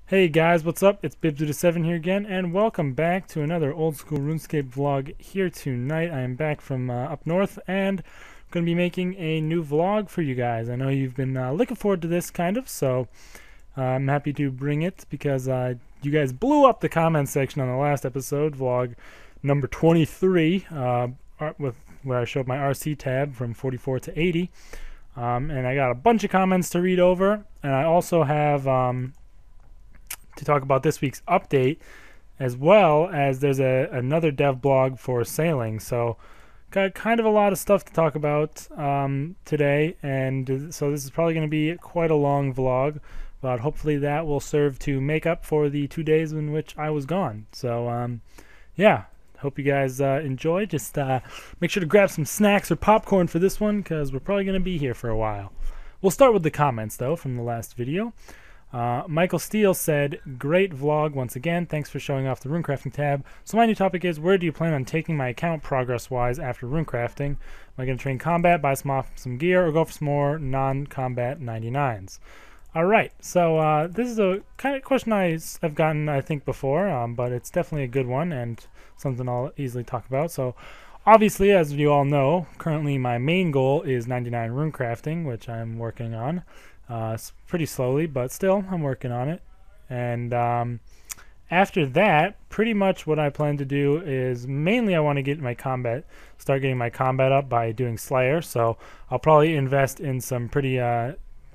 Hey guys, what's up? It's Bib7 here again, and welcome back to another old school RuneScape vlog here tonight. I am back from up north, and I'm going to be making a new vlog for you guys. I know you've been looking forward to this, kind of, so I'm happy to bring it because you guys blew up the comment section on the last episode, vlog number 23, where I showed my RC tab from 44 to 80. And I got a bunch of comments to read over, and I also have to talk about this week's update, as well as there's another dev blog for sailing. So got kind of a lot of stuff to talk about today, and so this is probably going to be quite a long vlog, but hopefully that will serve to make up for the 2 days in which I was gone. So yeah, hope you guys enjoy. Just make sure to grab some snacks or popcorn for this one, because we're probably going to be here for a while. We'll start with the comments though from the last video. Michael Steele said, "Great vlog once again. Thanks for showing off the runecrafting tab. So my new topic is, where do you plan on taking my account progress-wise after runecrafting? Am I going to train combat, buy some gear, or go for some more non-combat 99s?" All right. So this is a kind of question I've gotten, I think, before, but it's definitely a good one and something I'll easily talk about. So obviously, as you all know, currently my main goal is 99 runecrafting, which I'm working on. It's pretty slowly, but still, I'm working on it. And after that, pretty much what I plan to do is mainly I want to get my combat, start getting my combat up by doing Slayer. So I'll probably invest in some pretty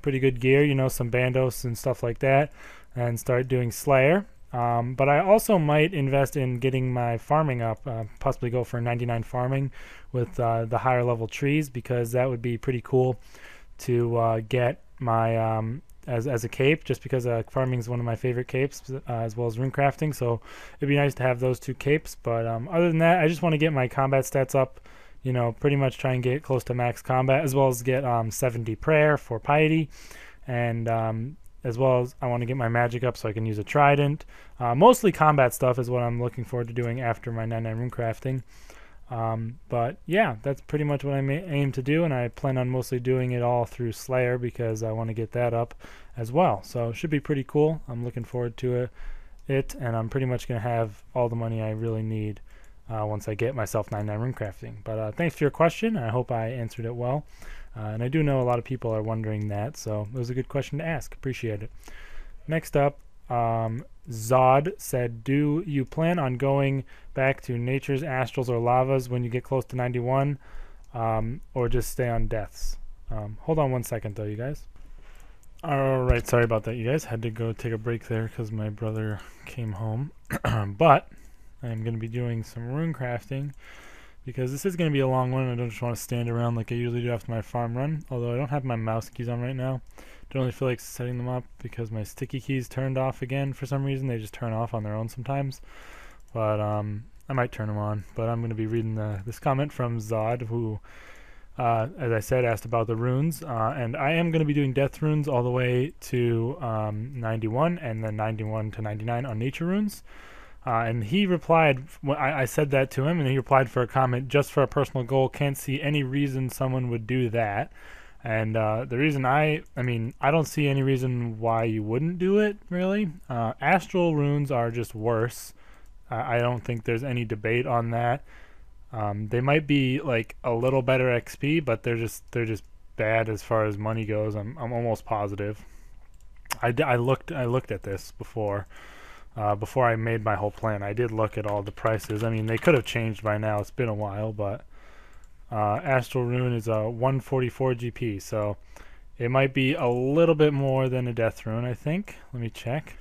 good gear, you know, some bandos and stuff like that, and start doing Slayer. But I also might invest in getting my farming up, possibly go for 99 farming with the higher level trees, because that would be pretty cool to get my as a cape, just because farming is one of my favorite capes, as well as runecrafting. So it'd be nice to have those two capes. But other than that, I just want to get my combat stats up, you know, pretty much try and get close to max combat, as well as get 70 prayer for piety, and as well as I want to get my magic up so I can use a trident. Mostly combat stuff is what I'm looking forward to doing after my 99 runecrafting. But yeah, that's pretty much what I aim to do, and I plan on mostly doing it all through Slayer because I want to get that up as well. So it should be pretty cool. I'm looking forward to it, and I'm pretty much going to have all the money I really need once I get myself 99 runecrafting. But thanks for your question. I hope I answered it well. And I do know a lot of people are wondering that, so it was a good question to ask. Appreciate it. Next up, Zod said, "Do you plan on going back to nature's astrals or lavas when you get close to 91, or just stay on deaths?" Hold on one second though, you guys. Alright, sorry about that, you guys. Had to go take a break there because my brother came home. But I'm going to be doing some runecrafting because this is going to be a long one. I don't just want to stand around like I usually do after my farm run, although I don't have my mouse keys on right now. Don't really feel like setting them up because my sticky keys turned off again for some reason. They just turn off on their own sometimes. But I might turn them on. But I'm going to be reading this comment from Zod, who, as I said, asked about the runes. And I am going to be doing death runes all the way to 91, and then 91 to 99 on nature runes. And he replied, I said that to him, and he replied for a comment, "Just for a personal goal, can't see any reason someone would do that." And the reason I don't see any reason why you wouldn't do it, really. Astral runes are just worse. I don't think there's any debate on that. They might be like a little better XP, but they're just bad as far as money goes. I'm almost positive. I looked at this before I made my whole plan. I did look at all the prices. I mean, they could have changed by now. It's been a while, but Astral Rune is a 144 GP, so it might be a little bit more than a Death Rune, I think. Let me check.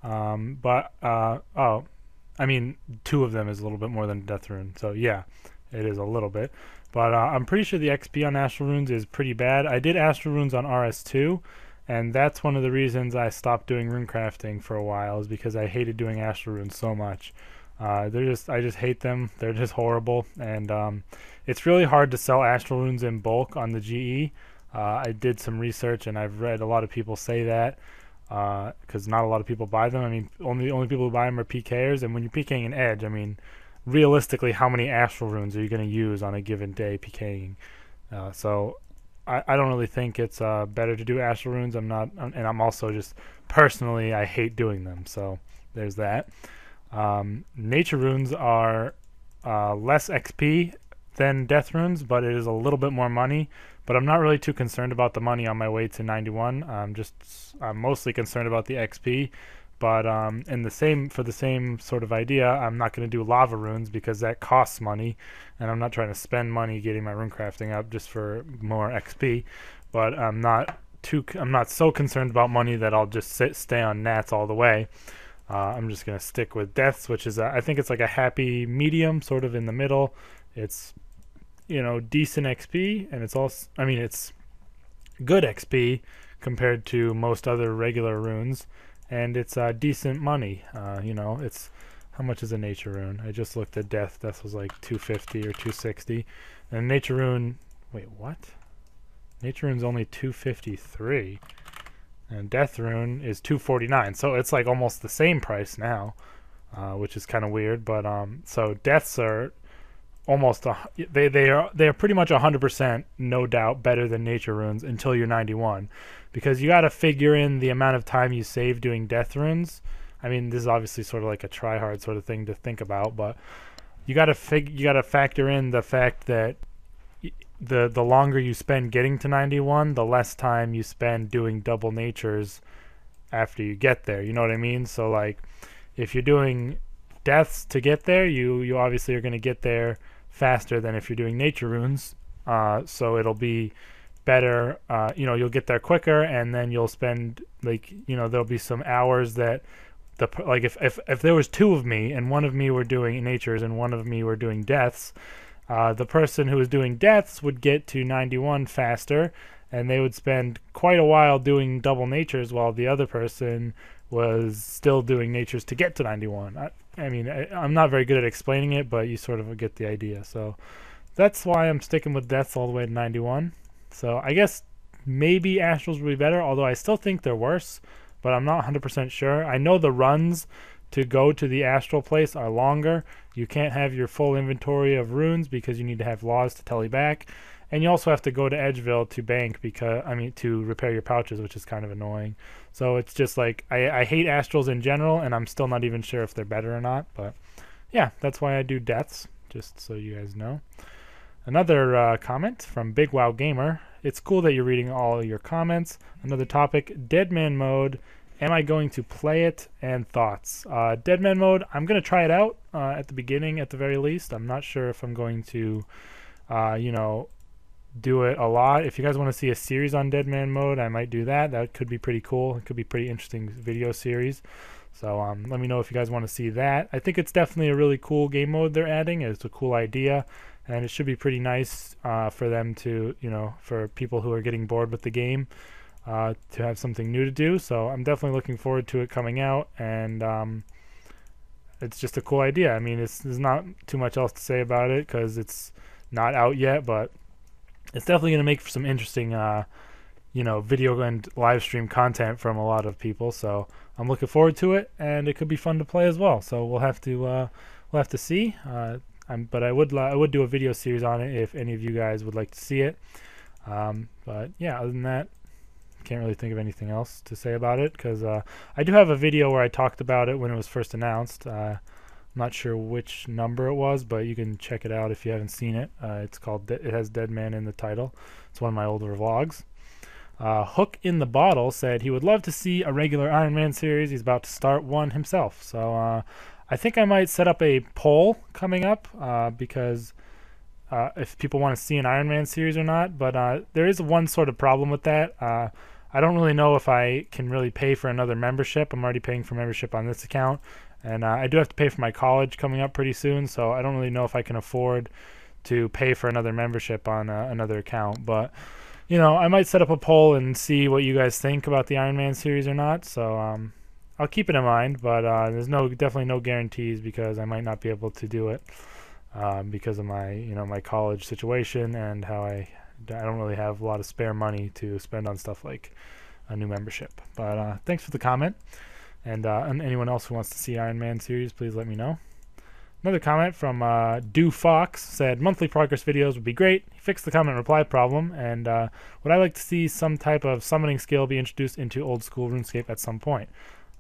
Oh, I mean, two of them is a little bit more than a Death Rune, so yeah, it is a little bit. But I'm pretty sure the XP on Astral Runes is pretty bad. I did Astral Runes on RS2, and that's one of the reasons I stopped doing runecrafting for a while, is because I hated doing Astral Runes so much. I just hate them. They're just horrible, and it's really hard to sell Astral Runes in bulk on the GE. I did some research, and I've read a lot of people say that, because not a lot of people buy them. I mean, only people who buy them are PKers, and when you're PKing an edge, I mean, realistically, how many Astral Runes are you going to use on a given day PKing? So I don't really think it's better to do astral runes. I'm not, and I'm also just personally I hate doing them. So there's that. Nature runes are less XP than death runes, but it is a little bit more money. But I'm not really too concerned about the money on my way to 91. I'm mostly concerned about the XP. But for the same sort of idea, I'm not going to do lava runes because that costs money, and I'm not trying to spend money getting my rune crafting up just for more XP. But I'm not so concerned about money that I'll just stay on nats all the way. I'm just going to stick with deaths, which is I think it's like a happy medium, sort of in the middle. It's decent XP, and it's also it's good XP compared to most other regular runes. And it's decent money. It's how much is a nature rune? I just looked at death. Death was like 250 or 260, and nature rune. Wait, what? Nature rune's only 253, and death rune is 249. So it's like almost the same price now, which is kind of weird. But so deaths are almost they're pretty much 100% no doubt better than nature runes until you're 91, because you got to figure in the amount of time you save doing death runes. I mean, this is obviously sort of like a try hard sort of thing to think about, but you got to factor in the fact that the longer you spend getting to 91, the less time you spend doing double natures after you get there. You know what I mean? So like if you're doing deaths to get there, you obviously are going to get there faster than if you're doing nature runes. So it'll be better. You'll get there quicker, and then you'll spend there'll be some hours that if there was two of me and one of me were doing natures and one of me were doing deaths, the person who was doing deaths would get to 91 faster, and they would spend quite a while doing double natures while the other person was still doing natures to get to 91. I'm not very good at explaining it, but you sort of get the idea. So that's why I'm sticking with deaths all the way to 91. So I guess maybe astrals will be better, although I still think they're worse, but I'm not 100% sure. I know the runs to go to the astral place are longer. You can't have your full inventory of runes because you need to have laws to tele back. And you also have to go to Edgeville to bank to repair your pouches, which is kind of annoying. So it's just like I hate astrals in general, and I'm still not even sure if they're better or not. But yeah, that's why I do deaths, just so you guys know. Another comment from Big Wow Gamer. It's cool that you're reading all your comments. Another topic, Deadman mode. Am I going to play it? And thoughts. Deadman mode, I'm going to try it out at the beginning at the very least. I'm not sure if I'm going to, do it a lot. If you guys want to see a series on Deadman mode, I might do that. That could be pretty cool. It could be pretty interesting video series. So let me know if you guys want to see that. I think it's definitely a really cool game mode they're adding. It's a cool idea, and it should be pretty nice for them to, for people who are getting bored with the game, to have something new to do. So I'm definitely looking forward to it coming out, and it's just a cool idea. I mean, there's not too much else to say about it because it's not out yet, but it's definitely going to make for some interesting, video and live stream content from a lot of people. So I'm looking forward to it, and it could be fun to play as well. So we'll have to see. But I would do a video series on it if any of you guys would like to see it. But yeah, other than that, can't really think of anything else to say about it because I do have a video where I talked about it when it was first announced. I'm not sure which number it was, but you can check it out if you haven't seen it. It's called it has Deadman in the title. It's one of my older vlogs. Hook in the Bottle said he would love to see a regular Iron Man series. He's about to start one himself. So I think I might set up a poll coming up because if people want to see an Iron Man series or not. But there is one sort of problem with that. I don't really know if I can really pay for another membership. I'm already paying for membership on this account. And I do have to pay for my college coming up pretty soon, so I don't really know if I can afford to pay for another membership on another account. But, I might set up a poll and see what you guys think about the Iron Man series or not. So I'll keep it in mind, but there's definitely no guarantees because I might not be able to do it because of my, my college situation and how I don't really have a lot of spare money to spend on stuff like a new membership. But thanks for the comment. And anyone else who wants to see Iron Man series, please let me know. Another comment from Do Fox said monthly progress videos would be great. He fixed the comment reply problem, and would I like to see some type of summoning skill be introduced into old school RuneScape at some point?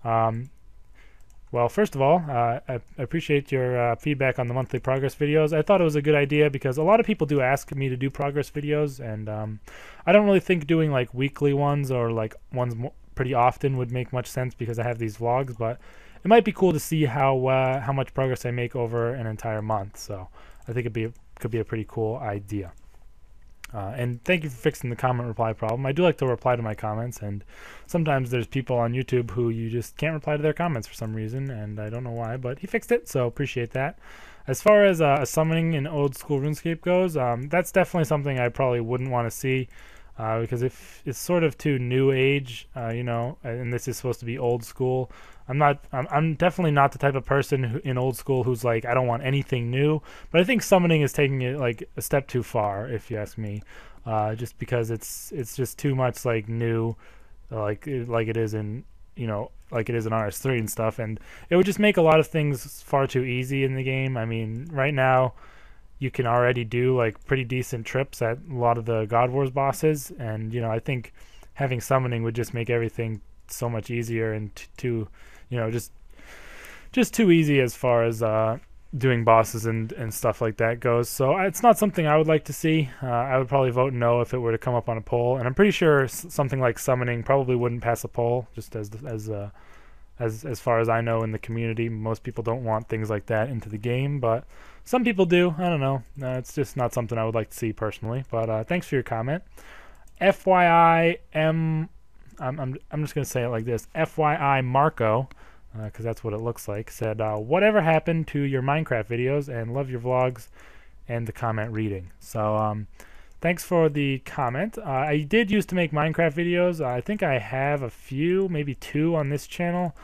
Well, first of all, I appreciate your feedback on the monthly progress videos. I thought it was a good idea because a lot of people do ask me to do progress videos, and I don't really think doing like weekly ones or like ones pretty often would make much sense because I have these vlogs, but it might be cool to see how much progress I make over an entire month. So I think could be a pretty cool idea. And thank you for fixing the comment reply problem. I do like to reply to my comments, and sometimes there's people on YouTube who you just can't reply to their comments for some reason, and I don't know why, but he fixed it, so appreciate that. As far as summoning in old school RuneScape goes, that's definitely something I probably wouldn't want to see, because if it's sort of too new age, you know, and this is supposed to be old school. I'm definitely not the type of person in old school who's like, I don't want anything new, but I think summoning is taking it like a step too far, if you ask me, just because it's just too much like new, like it is in, you know, like it is in RS3 and stuff, and it would just make a lot of things far too easy in the game. I mean, right now you can already do like pretty decent trips at a lot of the God Wars bosses, and you know, I think having summoning would just make everything so much easier and too, you know, just too easy as far as doing bosses and stuff like that goes. So it's not something I would like to see. I would probably vote no if it were to come up on a poll, and I'm pretty sure something like summoning probably wouldn't pass a poll. Just as far as I know in the community, most people don't want things like that into the game, but some people do. I don't know. It's just not something I would like to see personally. But thanks for your comment. FYI, I'm just going to say it like this. FYI Marco, because that's what it looks like, said, whatever happened to your Minecraft videos, and love your vlogs and the comment reading. So thanks for the comment. I did used to make Minecraft videos. I think I have a few, maybe 2 on this channel.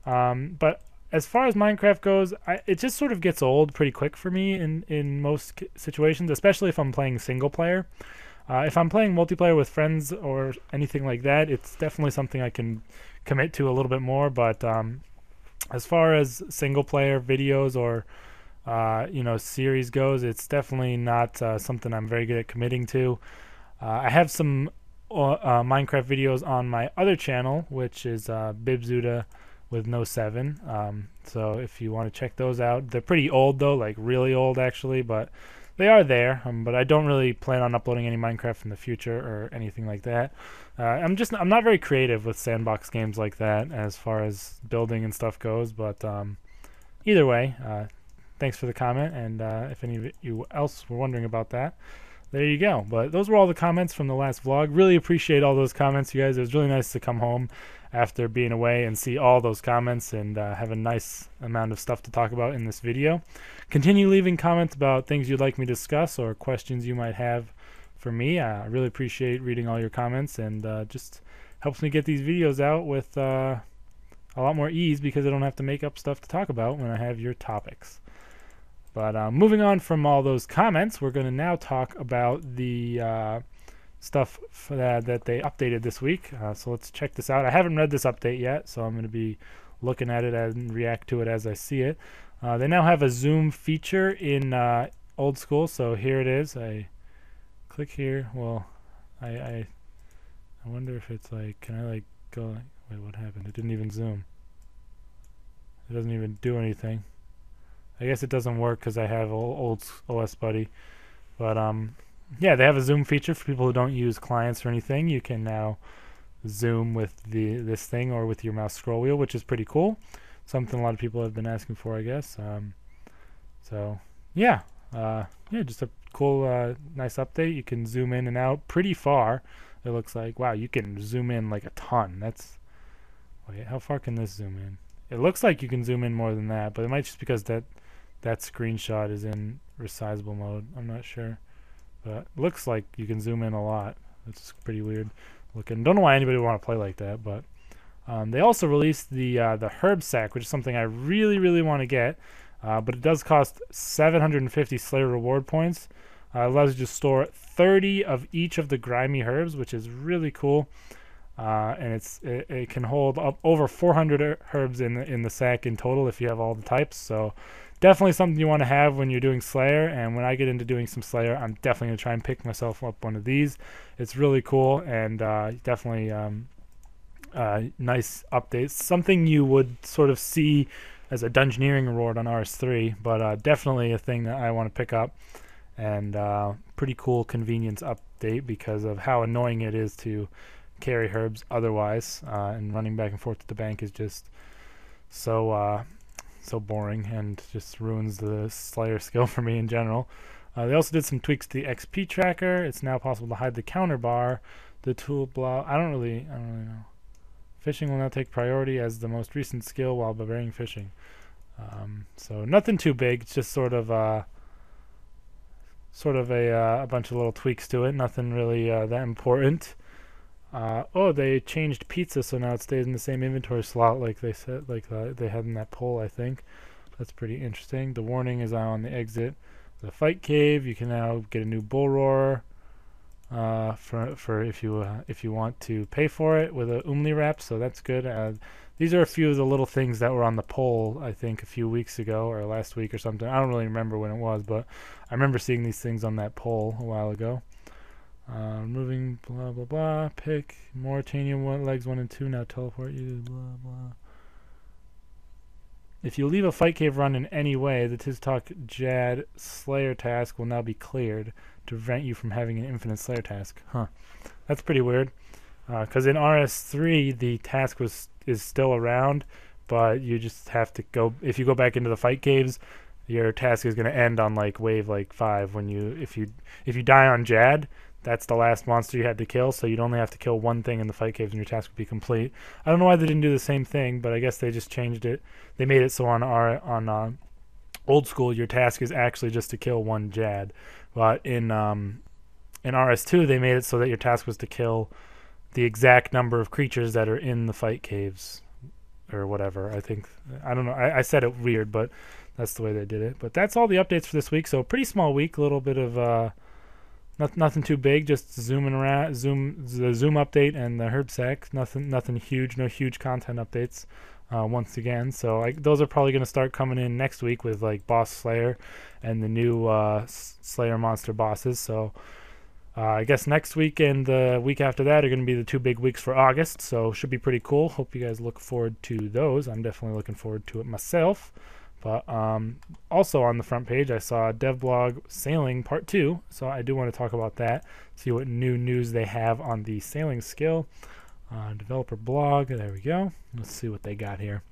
But as far as Minecraft goes, it just sort of gets old pretty quick for me in most situations, especially if I'm playing single player. If I'm playing multiplayer with friends or anything like that, it's definitely something I can commit to a little bit more. But as far as single player videos or you know, series goes, it's definitely not something I'm very good at committing to. I have some Minecraft videos on my other channel, which is Bibzuda with no 7. So if you want to check those out, they're pretty old though, like really old actually, but they are there. But I don't really plan on uploading any Minecraft in the future or anything like that. I'm not very creative with sandbox games like that as far as building and stuff goes. But either way, thanks for the comment, and if any of you else were wondering about that, there you go. But those were all the comments from the last vlog. Really appreciate all those comments, you guys. It was really nice to come home after being away and see all those comments and have a nice amount of stuff to talk about in this video. Continue leaving comments about things you'd like me to discuss or questions you might have for me. I really appreciate reading all your comments, and just helps me get these videos out with a lot more ease because I don't have to make up stuff to talk about when I have your topics. But moving on from all those comments, we're going to now talk about the stuff that they updated this week. So let's check this out. I haven't read this update yet, so I'm going to be looking at it and react to it as I see it. They now have a zoom feature in old school, so here it is. I click here. Well, I wonder if it's like, can I like go, wait, what happened? It didn't even zoom. It doesn't even do anything. I guess it doesn't work because I have old OS Buddy. But yeah, they have a zoom feature for people who don't use clients or anything. You can now zoom with this thing or with your mouse scroll wheel, which is pretty cool. Something a lot of people have been asking for, I guess. So yeah, just a cool, nice update. You can zoom in and out pretty far. It looks like, wow, you can zoom in like a ton. Wait, how far can this zoom in? It looks like you can zoom in more than that, but it might just because that screenshot is in resizable mode. I'm not sure, but it looks like you can zoom in a lot. It's pretty weird looking. Don't know why anybody would want to play like that, but they also released the herb sack, which is something I really want to get, but it does cost 750 Slayer reward points. It allows you to store 30 of each of the grimy herbs, which is really cool. And it can hold up over 400 herbs in the sack in total if you have all the types. So definitely something you want to have when you're doing Slayer, and when I get into doing some Slayer, I'm definitely going to try and pick myself up one of these. It's really cool, and definitely nice updates. Something you would sort of see as a dungeoneering reward on RS3, but definitely a thing that I want to pick up, and pretty cool convenience update because of how annoying it is to carry herbs otherwise, and running back and forth to the bank is just so boring and just ruins the Slayer skill for me in general. They also did some tweaks to the XP tracker. It's now possible to hide the counter bar. The tool block. I don't really know. Fishing will now take priority as the most recent skill while barbarian fishing. So nothing too big. It's just sort of a bunch of little tweaks to it. Nothing really that important. Oh, they changed pizza, so now it stays in the same inventory slot like they said, they had in that poll, I think. That's pretty interesting. The warning is on the exit. The fight cave. You can now get a new bull roar for if you want to pay for it with a Umli wrap. So that's good. These are a few of the little things that were on the poll, I think, a few weeks ago or last week or something. I don't really remember when it was, but I remember seeing these things on that poll a while ago. Moving, blah, blah, blah. Pick Mauritania, legs 1 and 2. Now teleport you, blah, blah. If you leave a fight cave run in any way, the Tiztok Jad Slayer task will now be cleared to prevent you from having an infinite Slayer task. Huh. That's pretty weird. Because in RS3, the task is still around, but you just have to go. If you go back into the fight caves, your task is going to end on like wave 5 when if you die on Jad. That's the last monster you had to kill, so you'd only have to kill one thing in the fight caves and your task would be complete. I don't know why they didn't do the same thing, but I guess they just changed it. They made it so on old school your task is actually just to kill one Jad, but in RS2 they made it so that your task was to kill the exact number of creatures that are in the fight caves or whatever. I don't know. I said it weird, but that's the way they did it. But that's all the updates for this week. So pretty small week, a little bit of nothing too big, just zooming around, the zoom update and the herb sack. Nothing huge, no huge content updates once again. So those are probably going to start coming in next week with like Boss Slayer and the new Slayer monster bosses. So I guess next week and the week after that are going to be the 2 big weeks for August. So should be pretty cool. Hope you guys look forward to those. I'm definitely looking forward to it myself. But also on the front page, I saw Devblog Sailing Part 2, so I do want to talk about that, see what new news they have on the sailing skill. Developer blog, there we go. Let's see what they got here.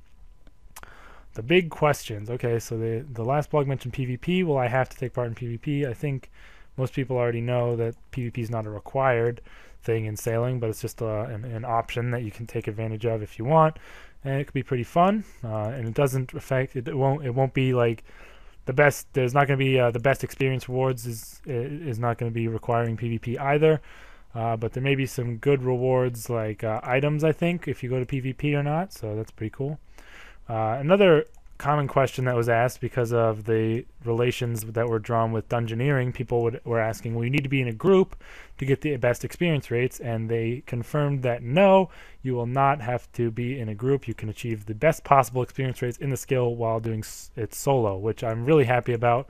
The big questions. Okay, so the last blog mentioned PvP. Will I have to take part in PvP? I think most people already know that PvP is not a required thing in sailing, but it's just an option that you can take advantage of if you want. And it could be pretty fun, and it doesn't affect it. It won't be like the best. There's not going to be the best experience rewards is not going to be requiring PvP either. But there may be some good rewards like items, I think, if you go to PvP or not. So that's pretty cool. Another common question that was asked because of the relations that were drawn with dungeoneering, people were asking, well, you need to be in a group to get the best experience rates, and they confirmed that no, you will not have to be in a group. You can achieve the best possible experience rates in the skill while doing it solo, which I'm really happy about.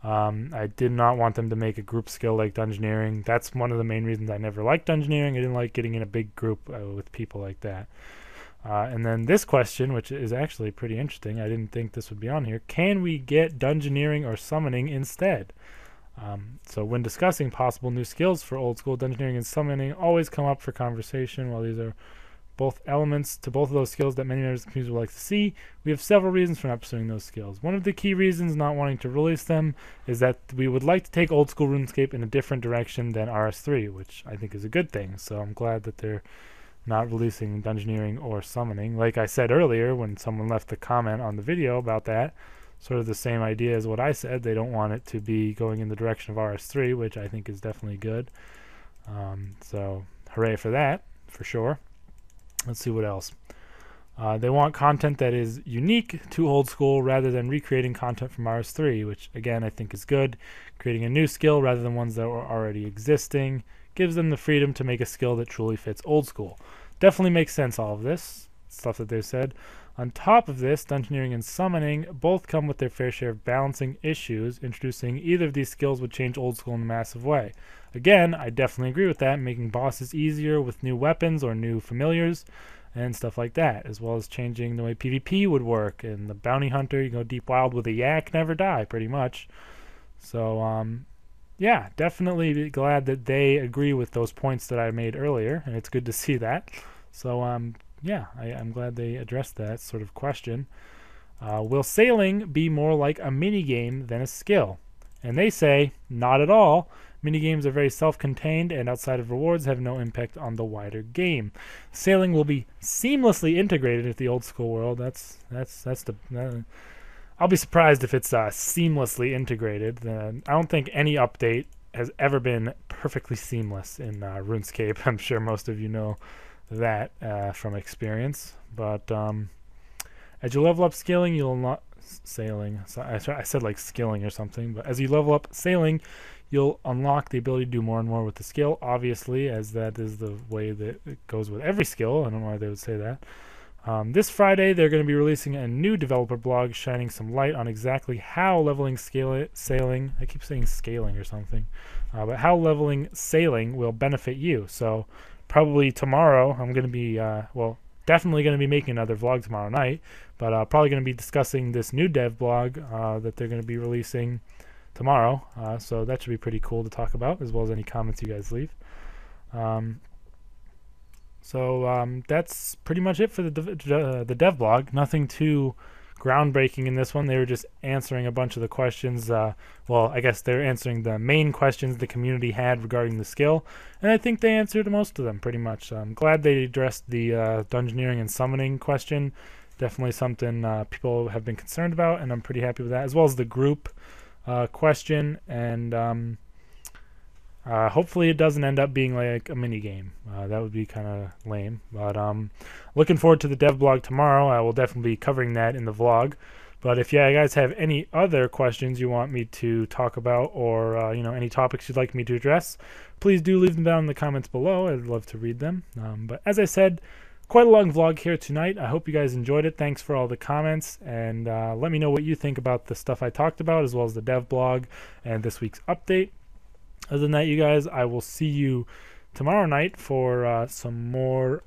I did not want them to make a group skill like dungeoneering. That's one of the main reasons I never liked dungeoneering. I didn't like getting in a big group with people like that. And then this question, which is actually pretty interesting, I didn't think this would be on here. Can we get dungeoneering or summoning instead? So when discussing possible new skills for old school, dungeoneering and summoning always come up for conversation. While these are both elements to both of those skills that many members of the community would like to see, we have several reasons for not pursuing those skills. One of the key reasons not wanting to release them is that we would like to take old school RuneScape in a different direction than RS3, which I think is a good thing. So I'm glad that they're not releasing dungeoneering or summoning. Like I said earlier when someone left the comment on the video about that, sort of the same idea as what I said. They don't want it to be going in the direction of RS3, which I think is definitely good. So hooray for that, for sure. Let's see what else. They want content that is unique to old school rather than recreating content from RS3, which again I think is good. Creating a new skill rather than ones that were already existing gives them the freedom to make a skill that truly fits old school. Definitely makes sense, all of this. stuff that they've said. On top of this, Dungeoneering and Summoning both come with their fair share of balancing issues. Introducing either of these skills would change Old School in a massive way. Again, I definitely agree with that, making bosses easier with new weapons or new familiars and stuff like that, as well as changing the way PvP would work. And the bounty hunter, you go deep wild with a yak, never die, pretty much. So, yeah, definitely glad that they agree with those points that I made earlier, and it's good to see that. So, yeah, I'm glad they addressed that sort of question. Will sailing be more like a mini game than a skill? And they say, not at all. Minigames are very self-contained and outside of rewards have no impact on the wider game. Sailing will be seamlessly integrated into the Old School world. That's the... I'll be surprised if it's seamlessly integrated. I don't think any update has ever been perfectly seamless in RuneScape. I'm sure most of you know that from experience. But as you level up scaling, you'll unlock sailing. So I said like skilling or something. But as you level up sailing, you'll unlock the ability to do more and more with the skill. Obviously, as that is the way that it goes with every skill. I don't know why they would say that. This Friday, they're going to be releasing a new developer blog shining some light on exactly how leveling sailing, I keep saying scaling or something, but how leveling sailing will benefit you. So probably tomorrow, I'm going to be, well, definitely going to be making another vlog tomorrow night, but probably going to be discussing this new dev blog that they're going to be releasing tomorrow. So that should be pretty cool to talk about, as well as any comments you guys leave. So that's pretty much it for the dev blog. Nothing too groundbreaking in this one. They were just answering a bunch of the questions. Well, I guess they're answering the main questions the community had regarding the skill, and I think they answered most of them pretty much. I'm glad they addressed the Dungeoneering and Summoning question. Definitely something people have been concerned about, and I'm pretty happy with that, as well as the group question. And hopefully it doesn't end up being like a mini game. That would be kind of lame. But looking forward to the dev blog tomorrow. I will definitely be covering that in the vlog. But if you guys have any other questions you want me to talk about, or you know, any topics you'd like me to address, please do leave them down in the comments below. I'd love to read them. But as I said, quite a long vlog here tonight. I hope you guys enjoyed it. Thanks for all the comments, and let me know what you think about the stuff I talked about, as well as the dev blog and this week's update. Other than that, you guys, I will see you tomorrow night for some more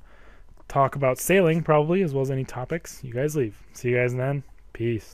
talk about sailing, probably, as well as any topics you guys leave. See you guys then. Peace.